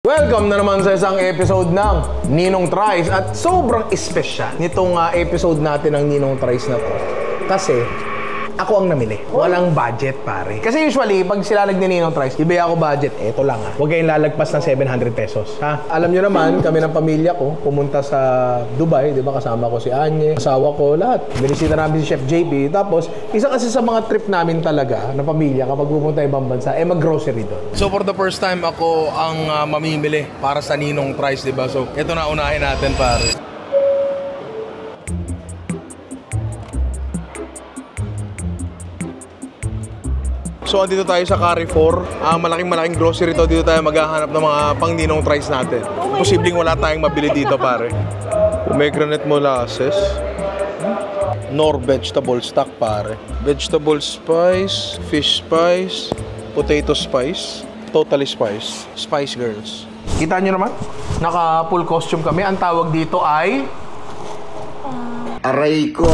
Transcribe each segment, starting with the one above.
Welcome na naman sa isang episode ng Ninong Tries at sobrang espesyal nitong episode natin ng Ninong Tries na to kasi ako ang namili. Walang budget, pare. Kasi usually, pag sila nagni-Ninong Tries, ibigay ako budget, eto lang Huwag kayong lalagpas ng 700 pesos, ha? Alam nyo naman, kami ng pamilya ko, pumunta sa Dubai, di ba? Kasama ko si Anye, asawa ko, lahat. Binisita namin si Chef JP. Tapos, isa kasi sa mga trip namin talaga, na pamilya, kapag pupunta ibang bansa, mag-grocery doon. So, for the first time, ako ang mamimili para sa Ninong Tries, di ba? So, eto na unahin natin, pare. So, dito tayo sa Carrefour. Malaking grocery to. Dito tayo maghahanap ng mga pang-Ninong Tries natin. Posibleng wala tayong mabili dito, pare. Pomegranate molasses. Nor vegetable stock, pare. Vegetable spice, fish spice, potato spice, totally spice, Spice Girls. Kita nyo naman? Naka-full costume kami. Ang tawag dito ay... Aray ko!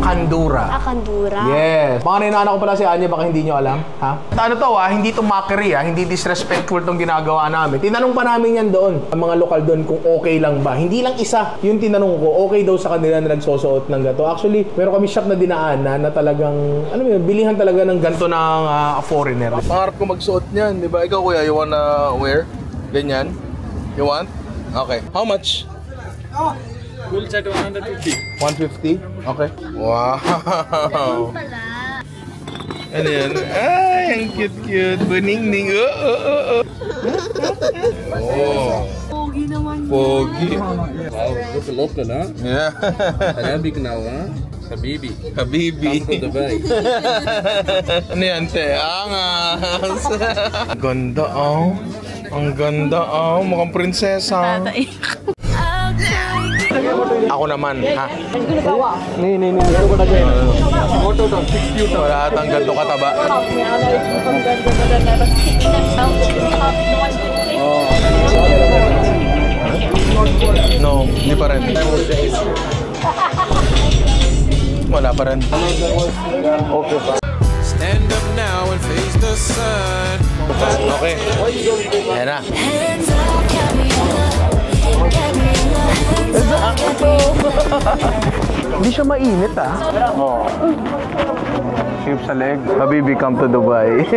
Kandura. Kandura. Yes. Mga ninaanak ko pala si Anya, baka hindi nyo alam. Ha? Ano to hindi to mockery hindi disrespectful tong ginagawa namin. Tinanong pa namin yan doon, ang mga lokal doon kung okay lang ba. Hindi lang isa yung tinanong ko, okay daw sa kanila na nagsusuot ng ganito. Actually, meron kami shop na dinaanan na talagang, bilihan talaga ng ganito ng foreigner. Pangarap ko magsuot niyan, di ba? Ikaw kuya, you wanna wear? Ganyan? You want? Okay. How much? Full set 150. 150? Okay. Wow! Ano yan? Ay, ang cute-cute. Buning-ning. Oh. Pogi naman. Pogi. Wow, look local, huh? Yeah. Arabic now, huh? Habibi. Habibi. Come to Dubai. Ano yan, te? Angas. Ganda, Ang ganda, Mukhang prinsesa. Ako naman, ha? Nee. Wala atang ganito kataba. No, hindi pa rin. Wala pa rin. Okay pa. Stand up now and face the sun. Okay. Ayan na. Hindi siya mainit, Shape sa leg. Habibi, come to Dubai.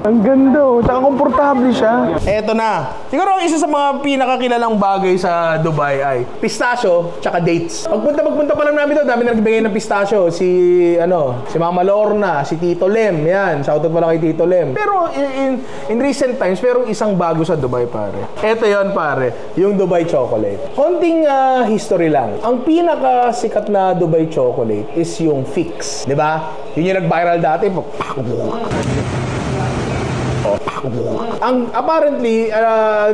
Ang ganda, tsaka komportable siya. Eto na. Siguro ang isa sa mga pinakakilalang bagay sa Dubai ay pistachio tsaka dates. Pagpunta pa lang namin dami na nagbigay ng pistachio. Si Mama Lorna, si Tito Lem. Yan, shoutout pala kay Tito Lem. Pero in recent times, merong isang bago sa Dubai, pare. Eto yon pare. Yung Dubai chocolate. Konting history lang. Ang pinakasikat na Dubai chocolate is yung Fix. Diba? Yun yung nag-viral dati. Ang apparently,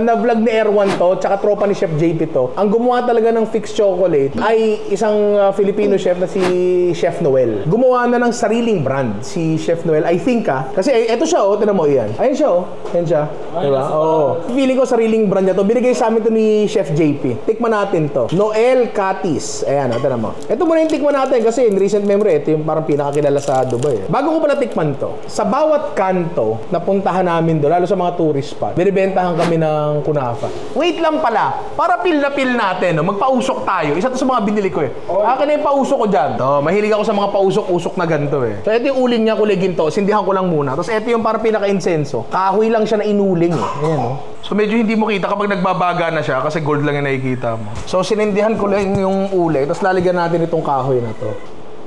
na-vlog ni Erwan to, tsaka tropa ni Chef JP to, ang gumawa talaga ng Fix Chocolate ay isang Filipino chef na si Chef Noel. Gumawa na ng sariling brand si Chef Noel, I think kasi eto siya tinan mo yan. Ayun siya Ayan siya. Diba? Feeling ko sariling brand niya to. Binigay sa amin to ni Chef JP. Tikman natin to. Noel Catis. Ayan, tinan mo. Ito muna yung tikman natin kasi in recent memory, ito yung parang pinakakilala sa Dubai. Bago ko pala tikman to, sa bawat kanto na puntahan namin doon, lalo sa mga tourist spot, binibentahan kami ng kunafa. Wait lang pala, para pil na pil natin, magpausok tayo. Isa to sa mga binili ko Akin na yung pausok ko dyan. Mahilig ako sa mga pausok-usok na ganito So ito yung uling niya, kuligin to. Sindihan ko lang muna. Tapos ito yung parang pinaka-insenso. Kahoy lang siya na inuling Ayan So medyo hindi mo kita kapag nagbabaga na siya kasi gold lang yung nakikita mo. So sinindihan ko lang yung ulay. Tapos lalagyan natin itong kahoy na to.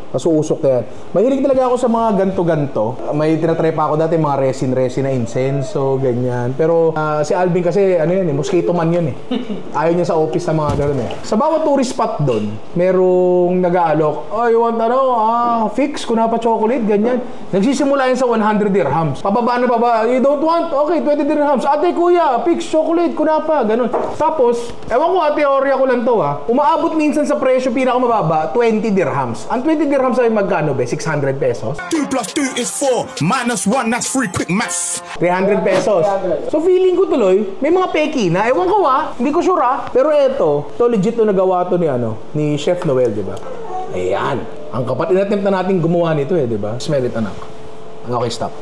Masuusok na yan. Mahilig talaga ako sa mga ganto-ganto. May tinatry pa ako dati mga resin na incenso, ganyan. Pero si Alvin kasi, mosquito man yun Ayaw niya sa office na mga gano'n Sa bawat tourist spot doon, merong nag-aalok. Oh, you want Fix, kunapa chocolate, ganyan. Nagsisimula yun sa 100 dirhams. Pababa na baba. You don't want? Okay, 20 dirhams. Ate, kuya, Fix, chocolate, kunapa, ganun. Tapos, ewan ko teorya ko lang to umaabot minsan sa presyo pinakamababa, 20 dirhams. Ang 20 dirhams ay magkano 600 pesos? 2 plus 2 is 4. Minus 1, that's 3. Quick maths. 300 pesos. So feeling ko tuloy, may mga peki na. Ewan ko hindi ko sure Pero to legit to nagawa to ni Chef Noel, di ba? Ayan. Ang kapatid na natin gumawa nito di ba? Smell it, anak. Okay, stop.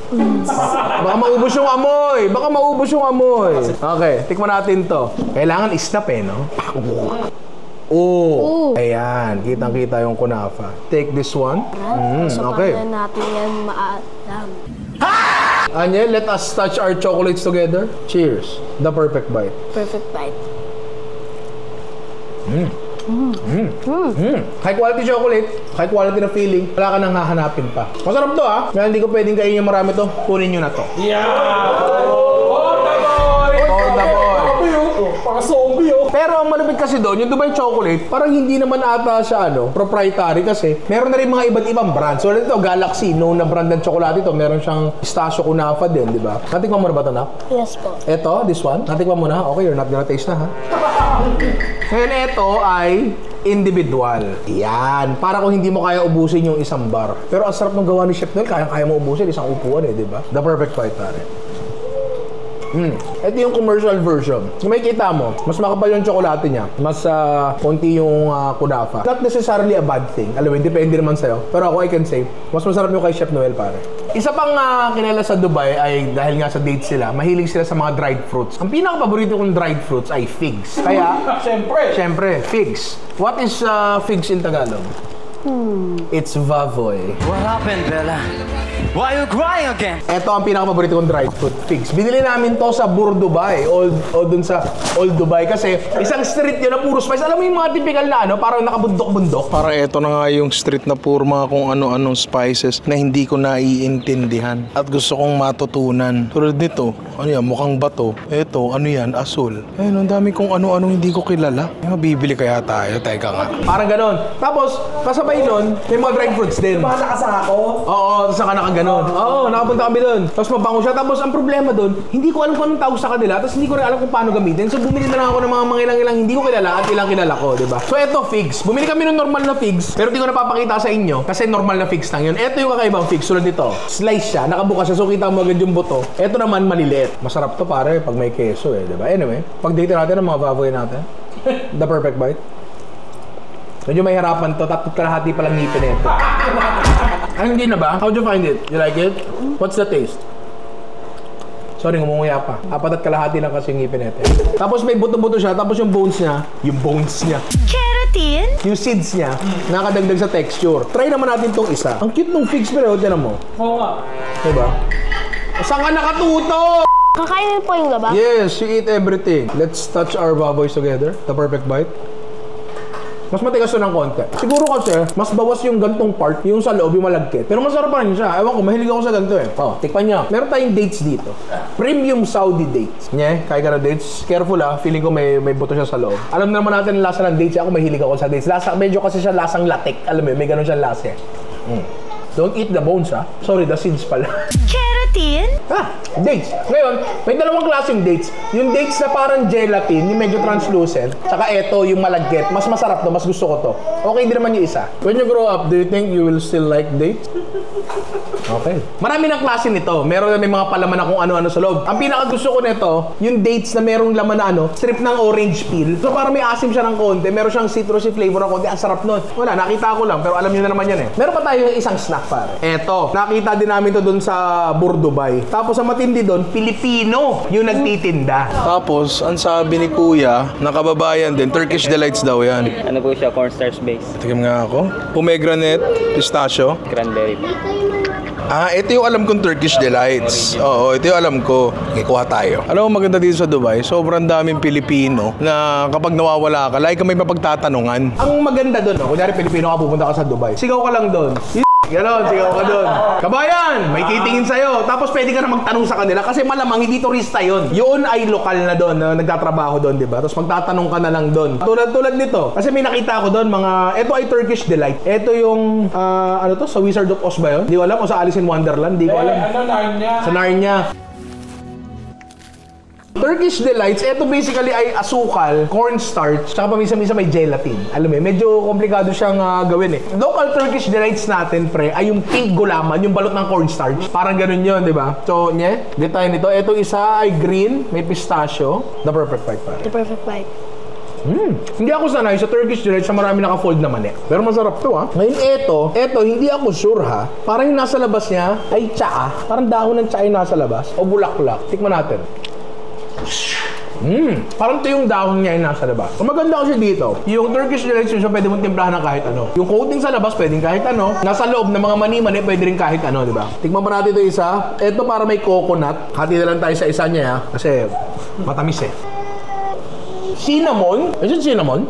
Baka maubos yung amoy. Baka maubos yung amoy. Okay, tikman natin to. Kailangan i-snap eh, no? Oh, ayan. Kitang-kita yung kunafa. Take this one. Okay. Paano natin yan maalam? Anya, let us touch our chocolates together. Cheers. The perfect bite. Perfect bite. High quality chocolate, high quality na feeling, wala ka nang hahanapin pa. Masarap to ha, kaya hindi ko pwedeng kainin yung marami to, kunin nyo na to. Pero ang malupit kasi doon, yung Dubai chocolate, parang hindi naman ata siya proprietary kasi meron na rin mga iba't ibang brand. So ito, Galaxy, known na brand ng chocolate ito, meron siyang pistachio kunafa din, di ba? Natikman mo na ba ito, Nak? Yes po. Ito, this one, natikman mo na? Okay, you're not gonna taste na ha? Ngayon ito ay individual. Yan. Para kung hindi mo kaya ubusin yung isang bar. Pero ang sarap ng gawa ni Chef Noel, kaya mo ubusin isang upuan eh, di ba? The perfect bite pare. Ito yung commercial version. Kung makikita mo, mas makapal yung tsokolate niya. Mas konti yung kunafa. Not necessarily a bad thing. Alam mo, depende naman sa'yo. Pero ako, I can say, mas masarap yung kay Chef Noel, pare. Isa pang kilala sa Dubai ay dahil nga sa dates sila, mahilig sila sa mga dried fruits. Ang pinaka-paborito kong dried fruits ay figs. Kaya, Siyempre, figs. What is figs in Tagalog? It's vavoy. What happened, Bella? Why are you crying again? Ito ang pinaka-paborito kong dried fruit figs. Binili namin to sa Bur Dubai o dun sa Old Dubai kasi isang street yun na puro spice. Alam mo yung mga typical na parang nakabundok-bundok. Para ito na nga yung street na puro mga kung ano-anong spices na hindi ko naiintindihan at gusto kong matutunan. Tulad nito, ano yan, mukhang bato. Ito, ano yan, asul. Ayun, ang dami kong ano-anong hindi ko kilala. Mabibili kaya tayo, teka nga. Parang ganon. Tapos, kasabay nun, may mga dried fruits din. Baka nakasaka ko? Oo, tapos naka ganon. Oo, nakapunta kami doon. Tapos mabango siya. Tapos ang problema doon, hindi ko alam kung anong tawag sa kanila. Tapos hindi ko rin alam kung paano gamitin. So bumili na lang ako ng mga ilang-ilang hindi ko kilala at ilang kilala ko, di ba? So eto, figs. Bumili kami ng normal na figs, pero hindi ko napapakita sa inyo kasi normal na figs lang yun. Eto yung kakaibang figs. Tulad nito. Slice siya, nakabukas siya. So kita mo agad yung buto. Eto naman maliliit. Masarap to pare pag may keso eh, di ba? Anyway, pag-date natin ang mga vavoy natin. The perfect bite. Medyo may harapan to, tapos kalahati palang ngipin ito. Ay, hindi na ba? How'd you find it? You like it? What's the taste? Sorry, ngumunguya pa. Apat at kalahati lang kasi yung ngipin ito. Tapos may buto-buto siya, tapos yung bones niya. Keratin? Yung seeds niya, nakadagdag sa texture. Try naman natin tong isa. Ang cute nung figs, pero tinan mo. Oo nga. Diba? Saan ka nakatuto? Kakainin po yung laba? Yes, you eat everything. Let's touch our baboys together. The perfect bite. Mas matigas to ng konti. Siguro kasi, mas bawas yung gantong part, yung sa loob, yung malagkit. Pero masarap pa rin siya. Ewan ko, mahilig ako sa ganito eh. Oh, tikpan niya. Meron tayong dates dito. Premium Saudi dates. Nye, kaya ka na dates. Careful feeling ko may buto siya sa loob. Alam naman natin ang lasa ng dates. Ako mahilig ako sa dates. Medyo kasi siya lasang latik. Alam mo, may ganun siyang lasa eh. Don't eat the bones Sorry, the seeds pala. Keratin? Dates. Ngayon, may dalawang klaseng dates. Yung dates na parang gelatin, yung medyo translucent, tsaka eto, yung malagkit. Mas masarap to, mas gusto ko to. Okay din naman yung isa. When you grow up, do you think you will still like dates? Okay. Marami ng klase nito. Meron na may mga palaman na kung ano-ano sa loob. Ang pinakagusto ko nito, yung dates na merong laman na strip ng orange peel. So parang may asim siya ng konti, meron siyang citrusy flavor ng konti. Ang sarap nun. Wala, nakita ko lang, pero alam niyo na naman yan eh. Meron pa tayo yung isang snack pare. Eto, nakita din namin to dun sa Bur Dubai. Tapos ang matindi dun, Pilipino yung nagtitinda. Tapos, ang sabi ni Kuya, nakababayan din, Turkish Delights daw yan. Ano po siya? Cornstarch base. Tignan nga ako. Pomegranate, pistachio. Cranberry po. Ito yung alam kong Turkish Delights. Oo, ito yung alam ko. Ikuha tayo. Alam mo maganda dito sa Dubai, sobrang daming Pilipino na kapag nawawala ka, like ka may mapagtatanungan. Ang maganda dun, kunyari Pilipino ka, pupunta ka sa Dubai. Sigaw ka lang dun. Ganon, sigaw ka dun. Kabayan, may titingin sa'yo. Tapos pwede ka na magtanong sa kanila kasi malamang hindi turista yun. Yun ay lokal na dun, na nagtatrabaho dun, di ba? Tapos magtatanong ka na lang dun. Tulad nito. Kasi may nakita ako dun, ito ay Turkish Delight. Ito yung, sa Wizard of Oz ba yun? Di ko alam. O sa Alice in Wonderland, di ko alam. Narnia? Sa Narnia. Turkish Delights, ito basically ay asukal, cornstarch, tsaka pamisa-misa may gelatin. Alam mo, medyo komplikado siyang gawin eh. Local Turkish Delights natin, pre, ay yung pink gulaman, yung balot ng cornstarch. Parang ganun yun, di ba? So, dito tayo nito. Ito isa ay green, may pistachio. The perfect bite, pare. The perfect bite. Hindi ako sanay sa Turkish delight sa marami naka-fold na mani. Pero masarap to ha. Ngayon eto, hindi ako sure ha. Parang yung nasa labas niya ay tsaa. Parang dahon ng tsaa yung nasa labas. O bulaklak. Tikman natin. Parang ito yung dahon niya yung nasa labas. Ang maganda kasi dito, yung Turkish delight siya pwede mong timplahan ng kahit ano. Yung coating sa labas pwedeng kahit ano. Nasa loob ng mga mani-mani pwede rin kahit ano, di ba? Tikman pa natin ito isa. Ito para may coconut. Hati na lang tayo sa isa niya ha. Kasi matamis eh. Cinnamon? Is it cinnamon?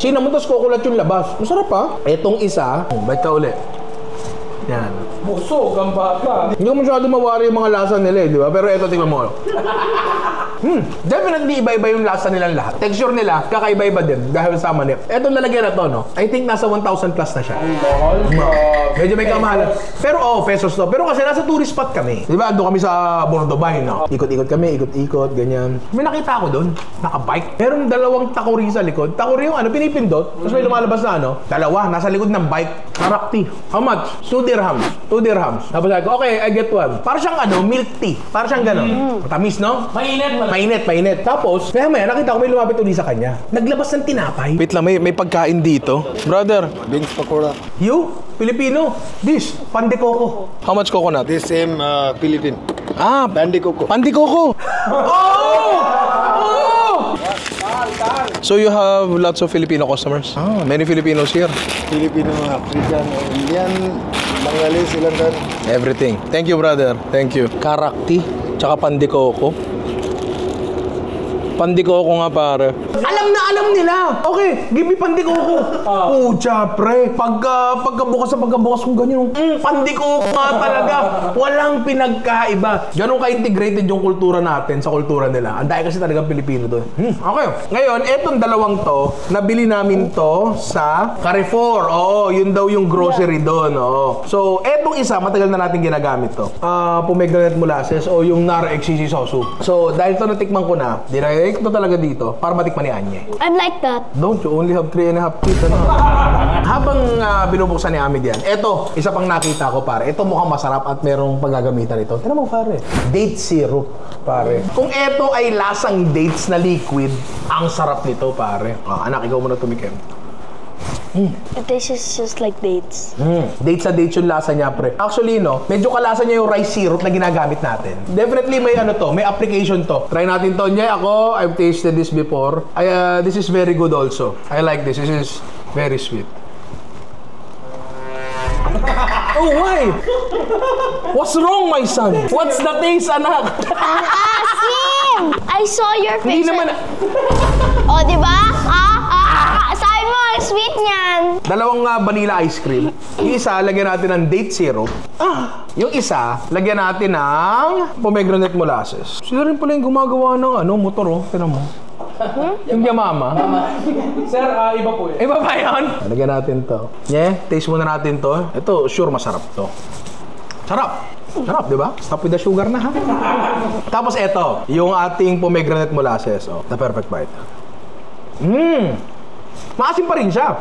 Cinnamon tapos coconut yung labas. Masarap ha. Etong isa, bite ka ulit. Yan. Busog ang bata. Hindi ko masyado mawari yung mga lasa nila eh, di ba? Pero eto, tingnan mo. Definitely iba-iba yung lasa nilang lahat. Texture nila, kakaiba-iba din dahil sa manip. Eto lalagyan na to, no? I think nasa 1,000 plus na siya. Medyo may kamahalan. Pero pesos to. Pero kasi nasa tourist spot kami. Di ba? Ando kami sa Bordobay, no? Ikot-ikot kami, ikot-ikot, ganyan. May nakita ako doon, nakabike. Meron dalawang takuri sa likod. Takuri yung pinipindot. Tapos may lumalabas na dalawa, nasa likod ng bike. Karakti. How much? 2 dirhams. 2 dirhams. Tapos sabi ko, okay, I get one. Para siyang milk tea. Para siyang gano'n. Matamis, no? Mainit. Tapos, maya nakita ko may lumapit uli sa kanya. Naglabas ng tinapay. Wait lang, may pagkain dito. Brother, Beans pakora. You, Filipino. This, pandikoko. how much coconut? This same Philippine. Ah, Bandikoko. pandikoko. So you have lots of Filipino customers? Ah, many Filipinos here. Filipino, African, Indian, Bengali, Sri Lankan. Everything. Thank you, brother. Thank you. Karakti, tsaka pandikoko. Pandikoko nga, pare. Alam nila. Okay, give me pandikoko. Pucha, pre. Pagkabukas kung ganyan. Pandikoko nga talaga. Walang pinagkaiba. Ganun ka-integrated yung kultura natin sa kultura nila. Ang dahil kasi talagang Pilipino doon. Okay. Ngayon, etong dalawang to, nabili namin to sa Carrefour. Oo, yun daw yung grocery doon. Oo. So, etong isa, matagal na natin ginagamit to. Pomegranate molasses o yung Nara XCC sosu. So, dahil to natikman ko na, dinagay ko talaga dito para matikman ni Anye. I'm like that. Don't you only have 3.5 teeth? Habang binubuksan ni Amid yan, eto, isa pang nakita ko pare. Ito mukhang masarap at merong paggagamitan ito. Tignan mo pare. Date syrup pare. Kung eto ay lasang dates na liquid, ang sarap nito pare. Anak, ikaw muna tumikim. This is just like dates. Dates sa dates yung lasa niya, pre. Actually, no, medyo kalasa niya yung rice syrup na ginagamit natin. Definitely may may application to. Try natin to. I've tasted this before. This is very good also. I like this. This is very sweet. Oh, why? What's wrong, my son? What's the taste, anak? Sim! I saw your face. Hindi naman. Oh, di ba? Sabi mo, ang sweet niyan. Dalawang vanilla ice cream. Yung isa, lagyan natin ng date syrup. Yung isa, lagyan natin ng pomegranate molasses. Sila rin pala yung gumagawa ng motor, oh. Tignan mo. Yung Yamama. Sir, iba po eh. Iba ba yun? Lagyan natin to. Taste muna natin to. Ito, sure masarap to. Sarap. Sarap, di ba? Stop with the sugar na, ha? Tapos ito, yung ating pomegranate molasses. Oh, the perfect bite. Maasim pa rin siya.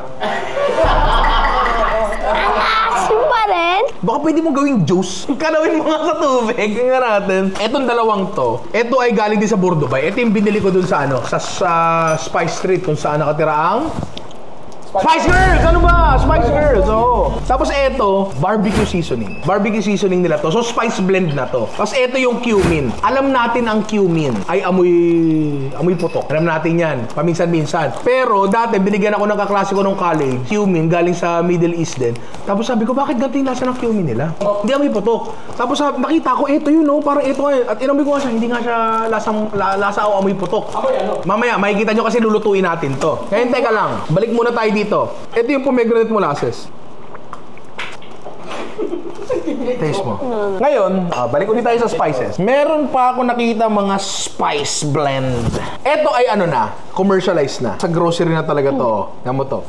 Asim pa rin? Baka pwede mong gawing juice. Kalawin mo nga sa tubig. Tingnan natin. Etong dalawang to, ito ay galing din sa Bordobay. Ito yung binili ko dun sa sa Spice Street kung saan nakatira ang Spice Girls! Ano ba? Spice Girls, oo. Tapos eto, barbecue seasoning. Barbecue seasoning nila to. So, spice blend na to. Tapos eto yung cumin. Alam natin ang cumin ay amoy putok. Alam natin yan. Paminsan-minsan. Pero, dati, binigyan ako ng kaklase ko nung college. Cumin, galing sa Middle East din. Tapos sabi ko, bakit ganito yung lasa ng cumin nila? Hindi amoy putok. Tapos nakita ko, eto yun, no? Parang eto nga. At inamoy ko nga siya, hindi nga siya lasa o amoy putok. Mamaya, makikita nyo kasi lulutuin natin to. Ngayon, teka lang. Balik muna tayo dito. Ito yung pomegranate molasses. Taste mo. Ngayon, balik ulit tayo sa spices. Meron pa ako nakita mga spice blend. Ito ay commercialized na. Sa grocery na talaga to. Yan mo to.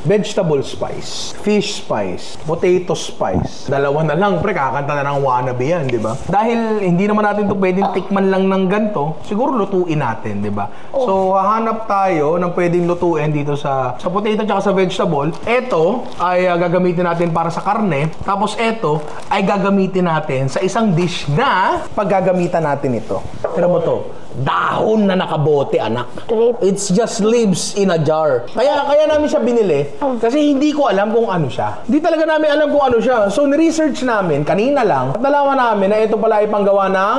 Vegetable spice, fish spice, potato spice. Dalawa na lang, pre, kakanta na ng wannabe yan, di ba? Dahil hindi naman natin to pwedeng tikman lang ng ganito, siguro lutuin natin, di ba? So, hahanap tayo ng pwedeng lutuin dito sa potato at sa vegetable. Ito ay gagamitin natin para sa karne. Tapos ito ay gagamitin natin sa isang dish na paggagamitan natin ito. Tira mo to. Dahon na nakabote, anak. Grape. It's just leaves in a jar. Kaya namin siya binili kasi hindi ko alam kung ano siya. Hindi talaga namin alam kung ano siya. So, ni-research namin kanina lang at nalaman namin na ito pala ay panggawa ng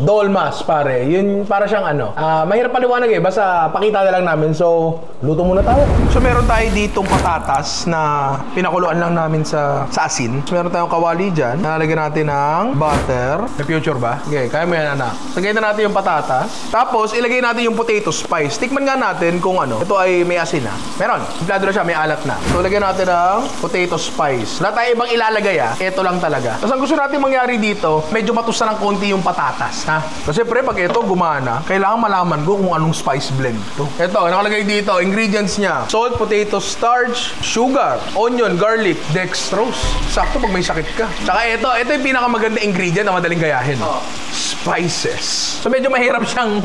dolmas, pare. Yun, para siyang ano. Mahirap paliwanag eh. Basta pakita na lang namin. So, luto muna tayo. So, meron tayo ditong patatas na pinakuluan lang namin sa asin. So, meron tayong kawali dyan. Nalagyan natin ng butter. May future ba? Okay, kaya mo yan, anak. Lagyan na natin yung patatas. Tapos, ilagay natin yung potato spice. Tikman nga natin kung ano. Ito ay may asin na. Meron. Simplado na siya, may alat na. So, lagyan natin ng potato spice. Wala tayo ibang ilalagay Ito lang talaga. Tapos, ang gusto natin mangyari dito, medyo matusta ng konti yung patatas, ha? Kasi pre, pag ito gumana, kailangan malaman ko kung anong spice blend to. Ito, nakalagay dito, ingredients niya. Salt, potato starch, sugar, onion, garlic, dextrose. Sakto pag may sakit ka. Tsaka ito yung pinakamaganda ingredient na madaling gayahin. Spices. So medyo mahirap siyang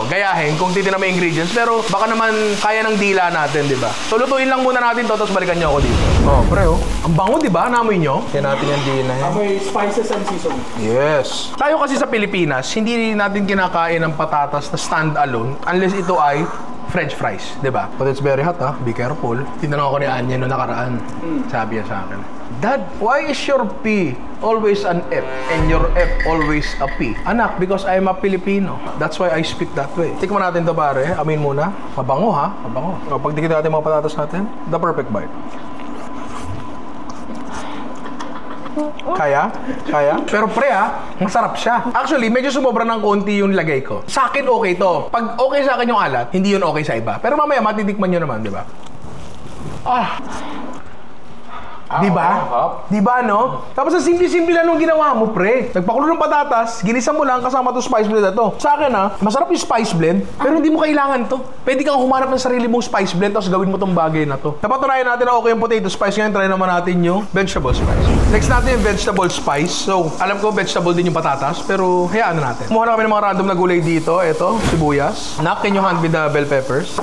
gayahin kung titignan mo yung ingredients, pero baka naman kaya ng dila natin, di ba? So lutuin lang muna natin to, tapos balikan niyo ako dito. Oh, pre, ang bango, di ba? Namoy niyo. Kaya natin yung dila. May spices and seasoning. Yes. Tayo kasi sa Pilipinas, hindi natin kinakain ng patatas na stand-alone unless ito ay French fries, di ba? But it's very hot, ha? Be careful. Tinanong ako ni Anya noong nakaraan. Sabi niya sa akin, Dad, why is your P always an F and your F always a P? Anak, because I'm a Filipino. That's why I speak that way. Tikman natin to, pare. Amin muna. Mabango, ha? Mabango. Pag dikit natin mga patatas natin, the perfect bite. Kaya? Pero pre masarap siya. Actually, medyo sumobra ng konti yung lagay ko. Sa akin okay to. Pag okay sa akin yung alat, hindi yun okay sa iba. Pero mamaya matitikman nyo naman, di ba? Diba, no? Tapos ang simple-simple lang nung ginawa mo, pre. Nagpakulo ng patatas, ginisa mo lang kasama to spice blend na to. Sa akin, masarap yung spice blend, pero hindi mo kailangan to. Pwede kang humanap ng sarili mong spice blend, tapos gawin mo tong bagay na to. Napatunayan natin na okay yung potato spice. Ngayon, try naman natin yung vegetable spice. Next natin yung vegetable spice. So, alam ko, vegetable din yung patatas, pero hayaan na natin. Kumuha na kami ng mga random na gulay dito. Ito, sibuyas. Anak, can you hand me the bell peppers?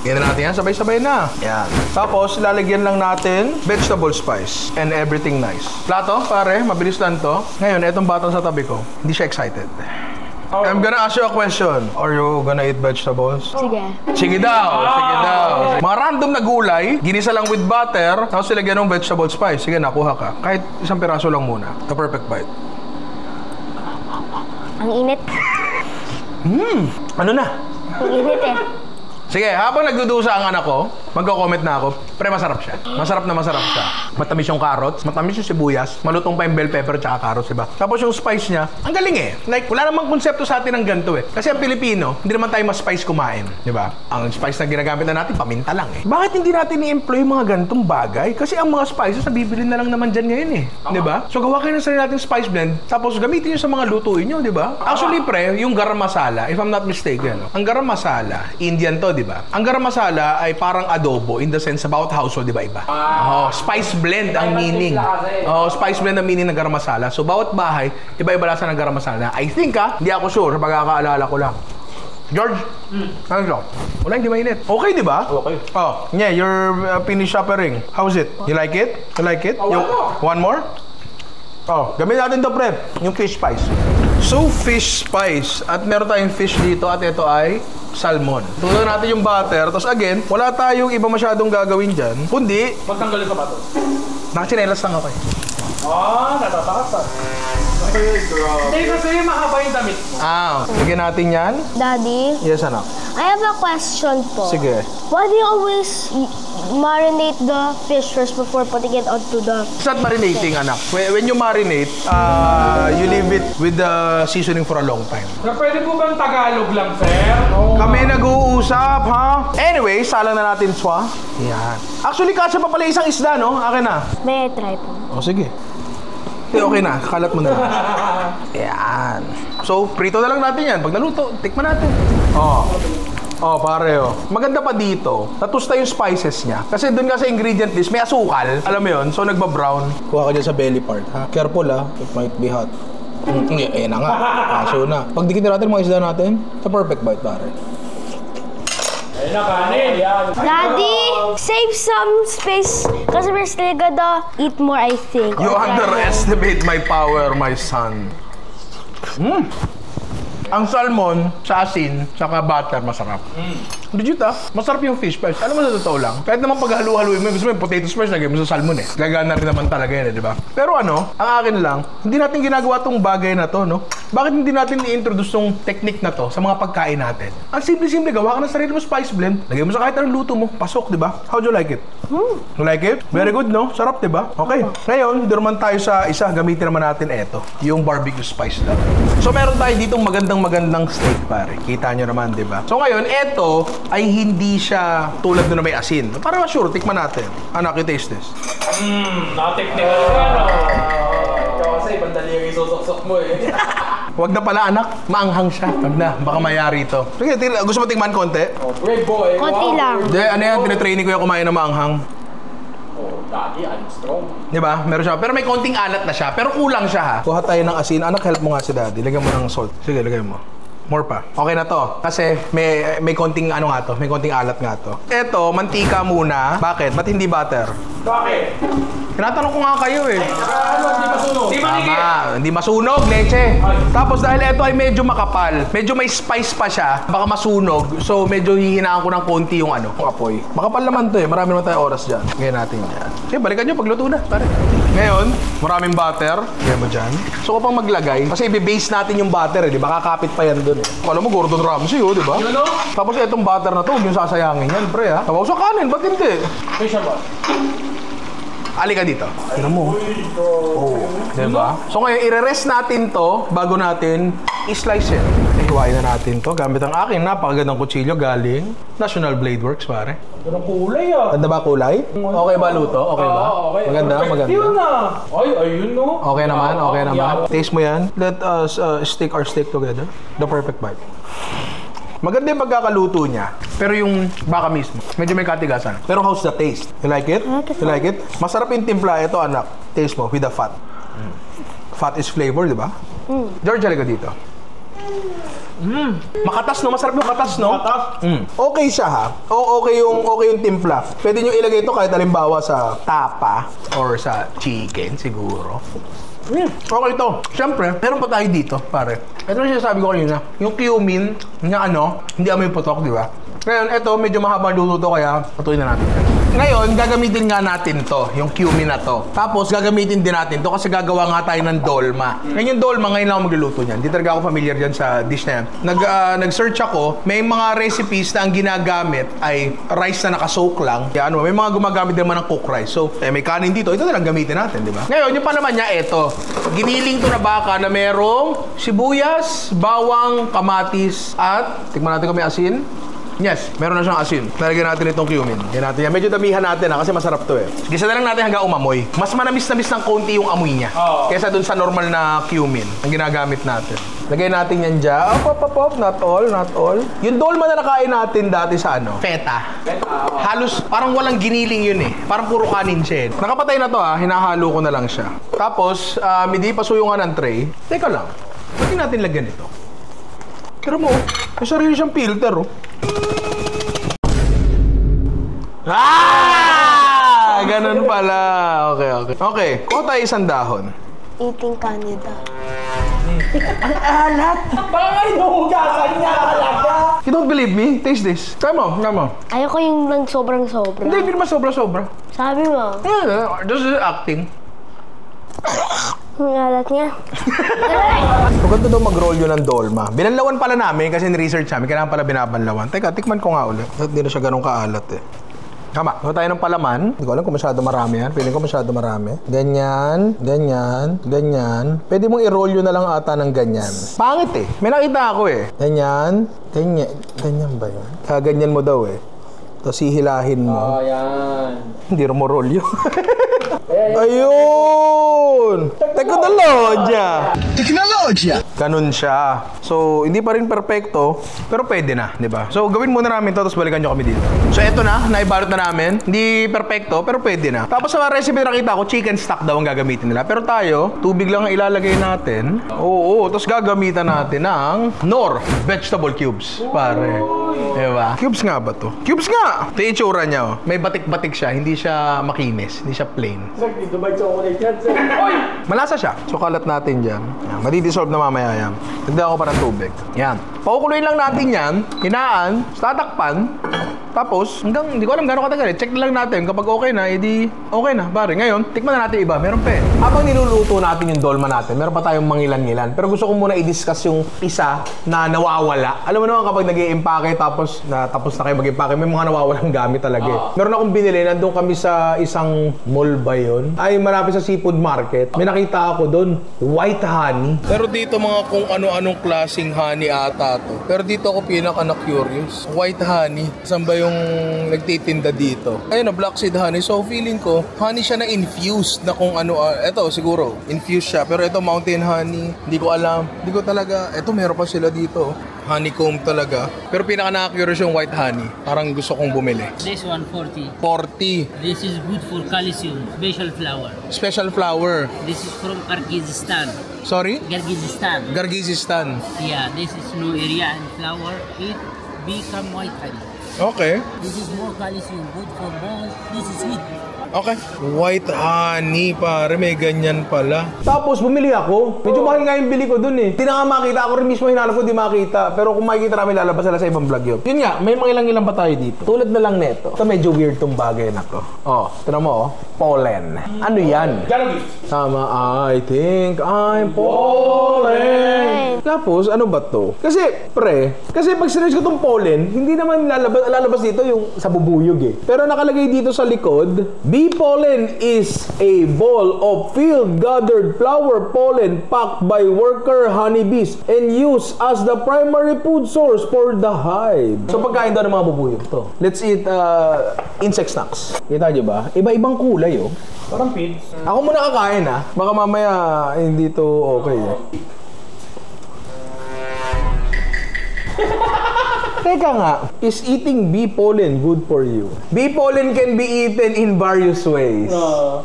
Yan na natin yan, sabay-sabay na. Yan. Tapos, lalagyan lang natin vegetable spice and everything nice. Plato, pare, mabilis lang to. Ngayon, etong batang sa tabi ko, hindi siya excited. I'm gonna ask you a question. Are you gonna eat vegetables? Sige daw. Mga random na gulay, ginisa lang with butter, tapos ilagyan ng vegetable spice. Sige, nakuha ka. Kahit isang piraso lang muna. The perfect bite. Ang init. Ano na? Ang init eh. Sige, habang nagdudusa ang anak ko, magko-comment na ako, pre, masarap siya. Masarap siya. Matamis yung carrots, matamis yung sibuyas, malutong pa yung bell pepper tsaka carrots, diba? Tapos yung spice niya, ang galing eh. Like, wala namang konsepto sa atin ng ganito eh. Kasi ang Pilipino, hindi naman tayo mas spice kumain, diba? Ang spice na ginagamit na natin, paminta lang eh. Bakit hindi natin i-employ mga ganitong bagay? Kasi ang mga spices, nabibili na lang naman dyan ngayon eh. Diba? So, gawa kayo ng sarili natin spice blend, tapos gamitin nyo sa mga lutuin nyo, diba? Actually, pre, yung garam masala, if I'm not mistaken, ang garam masala, Indian to, diba? Ang garam masala ay parang adobo in the sense about household, diba iba? Spice blend ang meaning. Spice blend ang meaning ng garam masala. So, bawat bahay, iba-iba lasa ng garam masala. I think hindi ako sure, sa pagkakaalala ko lang. George, ano ito? Wala, hindi mainit. Okay, di ba? Okay. Yeah, you're finished shopping. How's it? You like it? One more? Gamit natin to, pre. Yung fish spice. So, fish spice. At meron tayong fish dito at ito ay salmon. Tutunan natin yung butter. Tapos again, wala tayong iba masyadong gagawin dyan. Kundi, Magtanggalin sa bato. nakachinelas lang ako eh. Natatakas. Hindi kasi mahaba yung damit mo. Lagyan natin yan. Daddy, Yes, anak. I have a question po. Sige. Why do you always marinate the fish first before putting it onto the... It's not marinating, anak. When you marinate, you leave it with the seasoning for a long time. Sir, pwede po bang Tagalog lang, sir? Kami nag-uusap, ha? Anyway, salang na natin swa. Yan. Actually, kasya pa pala isang isda, no? Akin na. May I try po? Sige. Okay na, kalat mo na. Yan. So, prito na lang natin yan. Pag naluto, tikman natin. Pare, maganda pa dito, natusta yung spices niya. Kasi doon nga sa ingredient list, may asukal. Alam mo yun? So, nagba-brown. Kuha ka dyan sa belly part, ha? Careful, ha? It might be hot. Ayan na nga. Kaso na. Pag dikitin natin mga isda natin, the perfect bite, pare. Ayun na, kanin. Yan. Daddy, save some space kasi we're still gonna eat more, I think. You underestimate my power, my son. Ang salmon sa asin, saka butter, masarap. Legit masarap yung fish spice. Alam mo sa totoo lang, kahit naman pag halu-haluin mo, gusto mo yung potato spice, lagay mo sa salmon Gagana rin naman talaga yan di ba? Pero ang akin lang, hindi natin ginagawa tong bagay na to, no? Bakit hindi natin i-introduce tong technique na to sa mga pagkain natin? Ang simple-simple, gawa ka ng sarili mo spice blend, lagay mo sa kahit anong luto mo, pasok, di ba? How do you like it? You like it? Very good, no? Sarap, di ba? Okay. Ngayon, doon naman tayo sa isa, gamitin naman natin ito, yung barbecue spice lang. So, meron tayo ditong magandang steak, pare. Kita nyo naman, di ba? So, ngayon, ito ay hindi siya tulad doon na may asin. Para sure, tikman natin. Anak, you taste this. Na-technical yan, Ikaw kasi, bandali yung isusok-sok mo Wag na pala, anak. Maanghang siya. Wag na. Baka mayari ito. Sige, gusto mo tikman konti? Great boy. Konti lang. Hindi, ano yan? Tinitraining ko yung kumain ng maanghang. Daddy, I'm strong. Di ba? Meron siya. Pero may konting alat na siya. Pero kulang siya ha. Kuha tayo ng asin. Anak, help mo nga si daddy. Lagyan mo ng salt. Sige, lagay mo. More pa. Okay na to. Kasi may konting nga to. May konting alat nga to. Eto, mantika muna. Bakit? Ba't hindi butter? Bakit? Tinatanong ko nga kayo Hindi masunog. Hindi manigit. Hindi masunog, leche. Tapos dahil ito ay medyo makapal, medyo may spice pa siya, baka masunog. So medyo hihinaan ko ng konti yung apoy. Makapal naman to marami naman tayo oras dyan. Ngayon natin yan. Sige, balikan nyo pagluto na, pare. Ngayon, maraming butter. Lagyan mo dyan. So ko pang maglagay, kasi i-base natin yung butter di ba? Kakapit pa yan dun Alam mo, Gordon Ramsay di ba? Tapos itong butter na to, huwag yung sasayangin yan, pre ha. Tapos sa kanin, ba't hindi? Fish ba? Alika dito. Tira mo. Diba? So ngayon, i-rest natin to bago natin i-slice yan. Ihiwain na natin to gamit ang aking napakagandang kutsilyo galing National Blade Works, pare. Ano kulay Ganda ba kulay? Okay ba luto? Okay ba? Okay. Maganda, maganda. Yun Ay, ayun Okay naman. Taste mo yan. Let us stick our steak together. The perfect bite. Maganda yung pagkakaluto niya. Pero yung baka mismo, medyo may katigasan. Pero how's the taste? You like it? You like it? Masarap yung timpla. Ito, anak. Taste mo with the fat. Fat is flavor, di ba? George, halika dito. Makatas, no? Masarap yung katas, no? Okay siya, ha? Okay yung timpla. Pwede nyo ilagay ito kahit halimbawa sa tapa or sa chicken, siguro. Okay to. Siyempre, meron pa tayo dito, pare. Ito na sinasabi ko kanina. Yung cumin na hindi amoy putok, di ba? Ngayon, ito, medyo mahaba luto to, kaya patuloy na natin. Ngayon, gagamitin nga natin to, yung cumin na to. Tapos, gagamitin din natin to kasi gagawa nga tayo ng dolma. Ngayon yung dolma, ngayon lang ako magluluto niyan. Hindi talaga ako familiar dyan sa dish na yan. Nag-search ako, may mga recipes na ang ginagamit ay rice na nakasoak lang. Kaya may mga gumagamit naman ng cooked rice. So, may kanin dito, ito na lang gamitin natin, di ba? Ngayon, yung palaman niya, ito. Giniling to na baka na merong sibuyas, bawang, kamatis, at, tikman natin kung may asin. Yes, meron na siyang asin. Lalagyan natin itong cumin. Yan natin yan. Medyo damihan natin kasi masarap to Gisa na lang natin hanggang umamoy. Mas manamis-namis ng konti yung amoy niya. Kesa dun sa normal na cumin ang ginagamit natin. Lagay natin yan dyan. Not all. Yung dolma na nakain natin dati sa feta. Halos parang walang giniling yun Parang puro kanin siya Nakapatay na to hinahalo ko na lang siya. Tapos, hindi pasuyungan ng tray. Teka lang. Pwede natin lagyan ito. Pero mo, may sarili siyang filter ganun pala. Okay. Kuha tayo isang dahon. Eating Canada. Alat! Baka inuhugasan niya talaga. You don't believe me? Taste this. Try mo. Ayoko yung lang sobrang-sobra. Hindi naman sobra-sobra. Sabi mo. This is acting. Ang alat niya. Maganda daw mag-roll yun ng dolma. Binanlawan pala namin kasi ni-research namin. Kailangan pala binabanlawan. Teka, tikman ko nga ulit. Hindi na siya ganun kaalat Tama. Huwag tayo ng palaman. Hindi ko alam kung masyado marami yan. Feeling ko masyado marami. Ganyan. Pwede mong i-roll yun na lang ata ng ganyan. Pangit May nakita ako Ganyan. Ganyan ba yun? Kaganyan mo daw Tapos hihilahin mo. Yan. Hindi mo roll yun. Ayun! Teknologya! Ganun siya. So, hindi pa rin perfecto, pero pwede na, di ba? So, gawin muna namin to, tapos balikan nyo kami dito. So, eto na, naibalot na namin. Hindi perfecto, pero pwede na. Tapos sa mga recipe na nakita ko, chicken stock daw ang gagamitin nila. Pero tayo, tubig lang ang ilalagay natin. Oo, tapos gagamitan natin ng Knorr vegetable cubes. Pare. Diba? Cubes nga ba to? Cubes nga! Ito yung itsura niya, May batik-batik siya, hindi siya makinis, hindi siya plain. Dito ba chocolate yan, sir? Oy! Malasa siya. So, kalat natin dyan. Madidissolve na mamaya Yan. Nagdala ko pa ng tubig. Yan. Pakukuloyin lang natin yan. Hinaan. Tatakpan. Tapos, hanggang, hindi ko alam gano'ng katagal. Check na lang natin. Kapag okay na, edi okay na. Pare, ngayon, tikman na natin iba. Meron pa eh. Habang niluluto natin yung dolma natin, meron pa tayong mangilan-ngilan. Pero gusto ko muna i-discuss yung isa na nawawala. Alam mo naman kapag nag-i-impake tapos na kayo mag-impake, may mga nawawalang gamit talaga eh. Meron akong binili. Nandun kami sa isang mall ba yun? Ay, malapit sa seafood market. May nakita ako doon. White honey. Pero dito mga kung ano-anong klaseng honey ata to. Pero dito ako pinaka-na-curious. White honey. Saan ba yung nagtitinda dito? Ayun na, black seed honey. So, feeling ko, honey siya na infused na kung ano. Eto, siguro, infused siya. Pero ito, mountain honey. Hindi ko alam. Hindi ko talaga. Eto, meron pa sila dito. Honeycomb talaga. Pero pinaka-na-curious yung white honey. Parang gusto kong bumili. This one, 40. 40. This is good for calcium. Special flower. Special flower. This is from Kyrgyzstan. Sorry? Kyrgyzstan. Kyrgyzstan. Yeah, this is low area and flower. It become white honey. Okay. This is more calcium, good for bones. This is sweet. Okay. White honey, pare. May ganyan pala. Tapos, bumili ako. Medyo mahal nga yung bili ko dun eh. Hindi na nga makita. Ako rin mismo hinanap ko, di makita. Pero kung makikita namin, lalabas sila sa ibang vlog yun. Yun nga, may mga ilang ba tayo dito? Tulad na lang neto. Ito medyo weird tong bagay na to. Oh, tinan mo oh. Pollen. Ano yan? Tama, I think I'm pollen. Tapos, ano ba to? Kasi pag sinerge ko tong pollen, hindi naman lalabas dito yung sa bubuyog eh. Pero nakalagay dito sa likod, bee pollen is a ball of field-gathered flower pollen packed by worker honeybees and used as the primary food source for the hive. So pagkain daw ng mga bubuyog to. Let's eat insect snacks. Kita nyo ba? Iba-ibang kulay oh. Parang feeds. Ako muna kakain ah. Baka mamaya hindi to okay eh. Teka nga, is eating bee pollen good for you? Bee pollen can be eaten in various ways.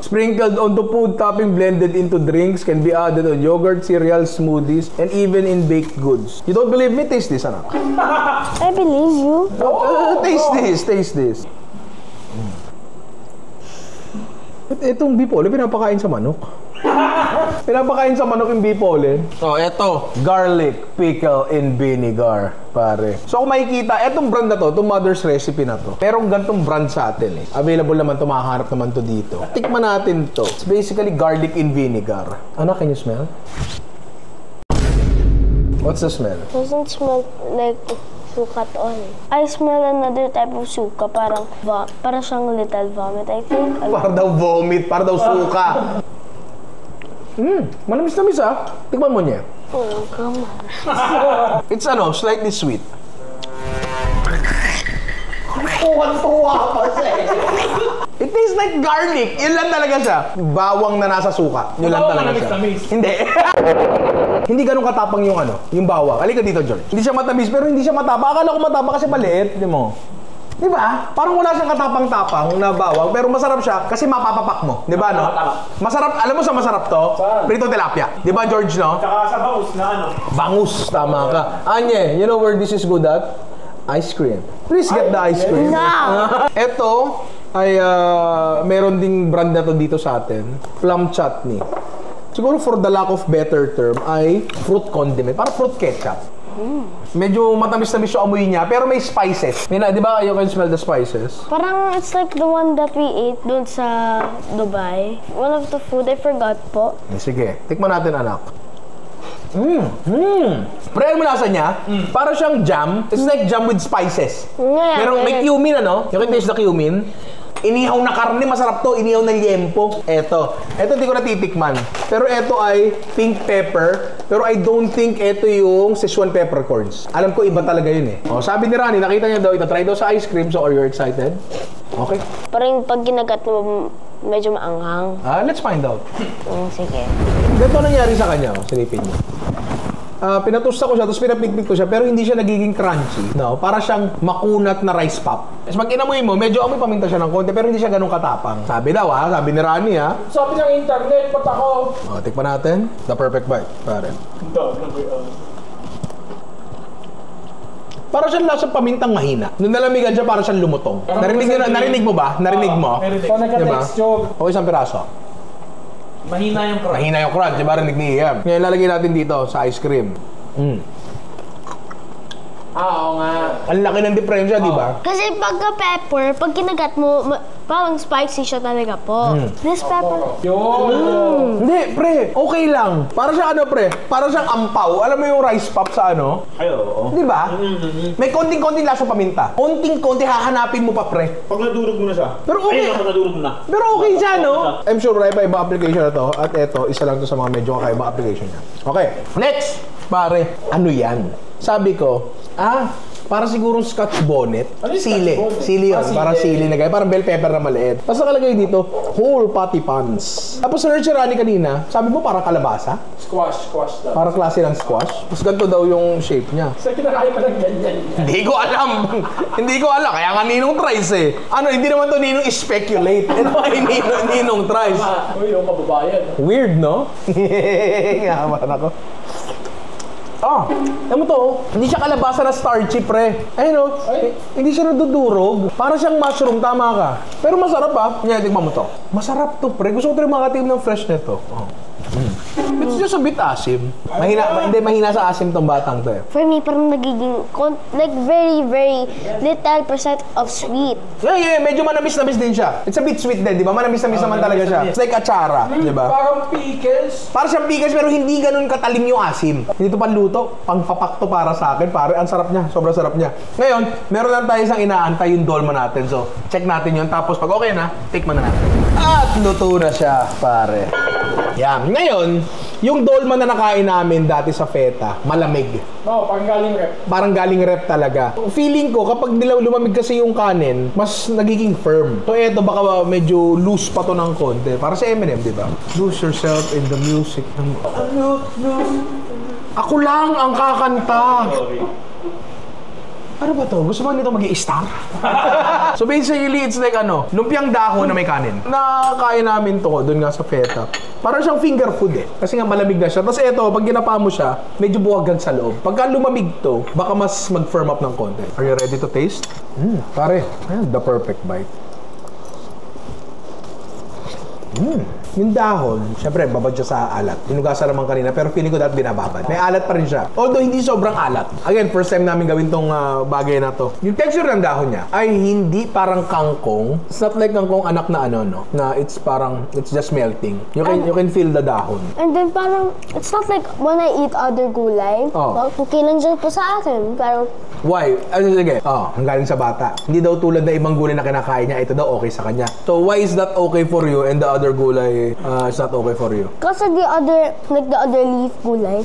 Sprinkled onto food topping, blended into drinks, can be added on yogurt, cereal, smoothies, and even in baked goods. You don't believe me? Taste this, anak. I believe you. Taste this. Itong bee pollen, pinapakain sa manok. Pinapakain sa manok yung bee pollen. So, eto, garlic pickle in vinegar, pare. So, kung makikita, etong brand na to, itong Mother's Recipe na to, merong gantong brand sa atin eh. Available naman to, makahanap naman to dito. Tikman natin to. It's basically garlic in vinegar. Ano, can you smell? What's the smell? Doesn't smell like suka at all. I smell another type of suka, parang siyang little vomit, I think. Para daw vomit, para daw suka. Manamis-namis ah. Tikman mo niya. Oh, come on. It's slightly sweet. Tuwan-tuwa pa siya. It tastes like garlic. Yun lang talaga siya. Bawang na nasa suka. Yun lang talaga siya. Hindi. Hindi ganun katapang yung bawang. Halika dito, George. Hindi siya matamis, pero hindi siya matapang. Akala ko matapang kasi maliit. Hindi mo. Di ba? Parang wala siyang katapang-tapang na bawang, pero masarap siya kasi mapapapak mo. Di ba, no? Masarap. Alam mo sa masarap to? Prito tilapia. Di ba, George, no? Tsaka sa bangus na Bangus. Tama ka. Anye, you know where this is good at? Ice cream. Please get the ice cream. No. Ito ay meron ding brand na to dito sa atin. Plum chutney. Siguro for the lack of better term ay fruit condiment. Parang fruit ketchup. Medyo matamis-tamis yung amoy niya, pero may spices. Di ba you can smell the spices? Parang it's like the one that we ate doon sa Dubai. One of the food, I forgot po. Sige, tikman natin, anak. Pre, mo lasa niya? Para siyang jam. It's like jam with spices. Pero may cumin, ano? You can taste the cumin. Inihaw na karne, masarap to. Inihaw na liempo. Eto hindi ko natitikman. Pero eto ay pink pepper. Pero I don't think eto yung Szechuan peppercorns. Alam ko iba talaga yun eh. Oh, sabi ni Rani, nakita niya daw, try daw sa ice cream. So are you excited? Okay. Parang pag ginagat mo, medyo maanghang. Let's find out. Sige. Ganito nangyari sa kanya. Silipin niyo. Pinatusta ko siya, tapos pinapikpik ko siya, pero hindi siya nagiging crunchy. No? Para siyang makunat na rice pop. Tapos pag inamoy mo, medyo amoy paminta siya ng konti, pero hindi siya ganun katapang. Sabi daw sabi ni Rani Sabi ng internet, ba't ako? Tikman natin. The perfect bite, pare. Para siyang lasang pamintang mahina. Nung nalamigan siya, para siyang lumutong. Narinig mo ba? Narinig mo? So, nagka-texture. Okay, isang piraso. Mahina yung crunch. Mahina yung crunch, diba rinig ni Ian? Ngayon lalagay natin dito sa ice cream. Oo nga. Ang laki ng diferensya, di ba? Kasi pagka pepper, pag kinagat mo, parang spicy siya talaga po. This pepper. Yun. Hindi, pre. Okay lang. Para siyang ano, pre? Para siyang ampaw. Alam mo yung rice pop sa ano? Ay, oo. Di ba? May konting-konting lasa paminta. Konting-konti hahanapin mo pa, pre. Pag nadurog mo na siya. Pero okay. Ayun, nadurog mo na. Pero okay siya, no? I'm sure marami pa ibang application na to. At eto, isa lang to sa mga medyo kakaibang application niya. Okay. Next! Pare, ano yan? Sabi ko, para sigurong scotch bonnet. Ano yung Sili. scotch bonnet? Sili yun. Sili. Parang sili na gaya. Parang bell pepper na maliit. Tapos nakalagay dito, whole patty pans. Tapos sa Rani kanina, sabi mo parang kalabasa? Squash daw. Parang klase ng squash. Tapos ganito daw yung shape niya. Sir, kinakain pa ng ganyan. Hindi ko alam. Hindi ko alam. Kaya nga Ninong tries eh. Ano, hindi naman to Ninong speculate. Ito ay Ninong tries. Uy, yung kababayan. Weird, no? Ngaman ako. Alam mo to, hindi siya kalabasa na starchy, pre. Ayun o, hindi siya nadudurog. Para siyang mushroom, tama ka. Pero masarap Ngayon, tignan mo to. Masarap to, pre. Gusto ko ito rin makatim ng fresh nito. It's just a bit asim. Mahina sa asim tong batang to eh. For me, parang nagiging, like very, very little percent of sweet. Yeah, medyo manamis-namis din siya. It's a bit sweet din, di ba? Manamis-namis naman talaga siya. It's like achara, di ba? Parang pickles. Para siyang pickles pero hindi ganun katalim yung asim. Hindi to panluto, pangpapakto para sa akin. Pare, ang sarap niya, sobrang sarap niya. Ngayon, meron lang tayo isang inaantay yung dolma natin. So, check natin yun. Tapos pag okay na, tikman na natin. At luto na siya, pare. Yan. Ngayon, yung dolma na nakain namin dati sa feta, malamig. No, parang galing rep. Parang galing rep talaga. Feeling ko, kapag lumamig kasi yung kanin, mas nagiging firm. So eto, baka medyo loose pa to ng konti. Para sa Eminem, di ba? Lose yourself in the music. Ako lang ang kakanta. Ano ba to? Gusto mo nito mag-i-star? So basically, it's like lumpiang dahon na may kanin. Nakakain namin to doon nga sa feta. Parang siyang finger food eh. Kasi nga malamig na siya. Tapos eto, pag ginapa mo siya, medyo buwagag sa loob. Pagka lumamig to, baka mas mag-firm up ng konti. Are you ready to taste? Pare, the perfect bite. Yung dahon, syempre babad siya sa alat. Hinugasan naman kanina, pero feeling ko dapat binababad. May alat pa rin siya. Although hindi sobrang alat. Again, first time namin gawin tong bagay na to. Yung texture ng dahon niya ay hindi parang kangkong. It's not like kangkong anak na na it's parang, it's just melting. You can feel the dahon. And then parang, it's not like when I eat other gulay. Okay lang dyan po sa akin. Pero, why? Sige. Ang galing sa bata. Hindi daw tulad na ibang gulay na kinakain niya, ito daw okay sa kanya. So why is that okay for you and the other gulay it's not okay for you? kasi the other leaf gulay,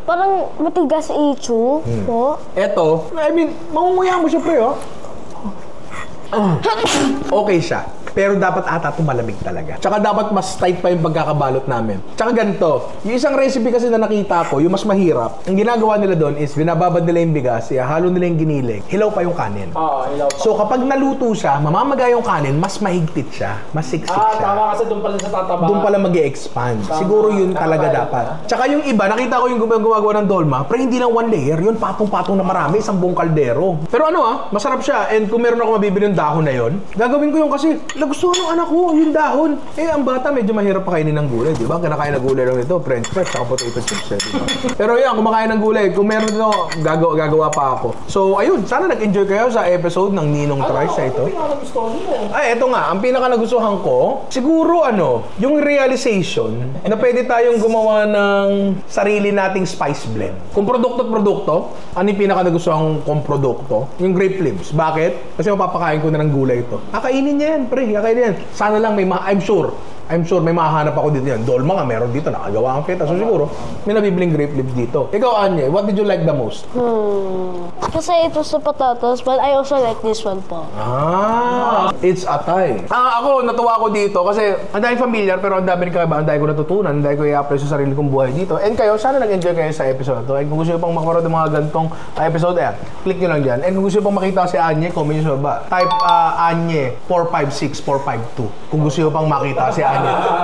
parang matigas i-chew po. Eto, I mean, mangunguya mo siya, pre, okay siya. Pero dapat ata malamig talaga. Tsaka dapat mas tight pa yung pagkakabalot namin. Tsaka ganito, yung isang recipe kasi na nakita ko, yung mas mahirap, ang ginagawa nila doon is binababad nila yung bigas, halo nila yung giniling, hilaw pa yung kanin. Hilaw pa. So kapag naluto siya, mamamaga yung kanin, mas mahigpit siya, mas siksik siya. Tama kasi doon pala sa tataba. Doon pala mag-e-expand. Siguro yun talaga dapat. Tsaka yung iba, nakita ko yung gumagawa ng dolma, pero hindi lang one layer, yun patong-patong na marami, isang buong kaldero. Pero masarap siya. And kung meron ako mabibili yung dahon na yun, gagawin ko yung kasi, gusto ng anak ko, yung dahon. Ang bata medyo mahirap pa kainin ng gulay, di ba? Kinakain ng gulay lang ito, french fries, saka potato chips, di ba? Pero yan, kumakain ng gulay. Kung meron ito, gagawa pa ako. So, ayun, sana nag-enjoy kayo sa episode ng Ninong Tries na ito. Eto nga, ang pinaka nagustuhan ko, siguro yung realization na pwede tayong gumawa ng sarili nating spice blend. Kung produkto, ano yung pinaka nagustuhan kong produkto? Yung grape lips. Bakit? Kasi mapapakain ko na ng gulay ito. Kakainin niya yan, pre. Kakainin yan. Sana lang I'm sure may mahanap ako dito yan. Dolma nga, meron dito. Nakagawa ang feta. So siguro, may nabibiling grape lips dito. Ikaw, Anye, what did you like the most? Kasi it was the potatoes, but I also like this one po. It's atay. Ako, natuwa ako dito kasi ang dahil familiar pero ang dami rin kakaiba. Ang dahil ko natutunan. Ang dahil ko i-apply sa sarili kong buhay dito. And kayo, sana nag-enjoy kayo sa episode to. And kung gusto nyo pang makaroon ng mga gantong episode, click nyo lang dyan. And kung gusto nyo pang makita si Anye, comment nyo sa baba. Type Anye 456452. Kung gusto nyo pang makita si Anye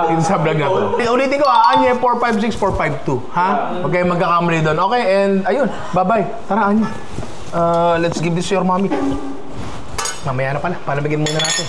dito sa vlog na to. Ulitin ko, Anye 456452. Okay, magkakamali doon. Okay, and ayun, bye-bye. Tara, Anye. Let's give this to your mommy. Mamaya na pala, palabigin muna natin.